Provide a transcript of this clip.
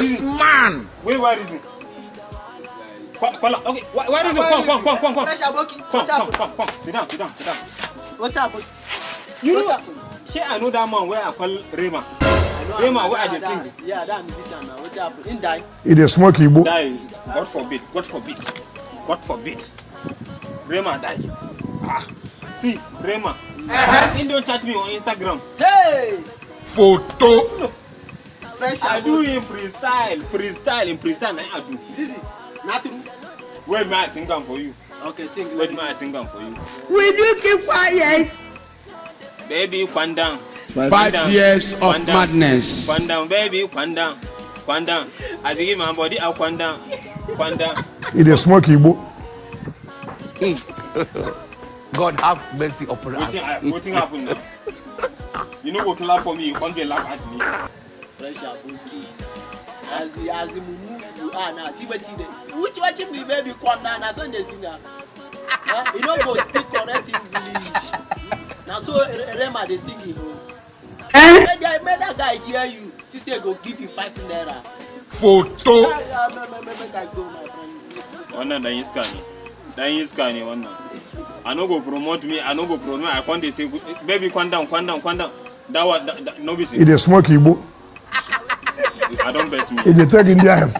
This man. Wait, where is it? Okay, where is it? Come. Fresh Aboki. Come. Sit down. What's up? You know, I know that man where I call Rema. Rema, where are they singing? Yeah, that musician now. What's up? In die. It is smoky book. Die. God forbid. Rema die. See, Rema. He don't chat me on Instagram. Hey! Photo. Fresh I Aboki. do him freestyle. I do. Zizi, not true. Where may I sing them for you? Okay, sing. Where may I sing them for you? Will you keep quiet? Baby, calm down. 5 years of madness. Calm down, baby, calm down. As you give my body, I'll calm down. It is smoky book. God have mercy upon us. What happened now? You know what laugh for me? You can't laugh at me. Fresh Aboki. As you move, you are now. See what you do. Which watching me, baby, calm down. That's when they sing that. You don't go speak correct English. Now so Rema they sing him. Made that guy hear you. To say go give you 5 naira. Photo. Wannan dan iska ne wannan. I no go promote me. I can't say baby calm down. That no be. It is smoky book. I don't best me. It is taking India.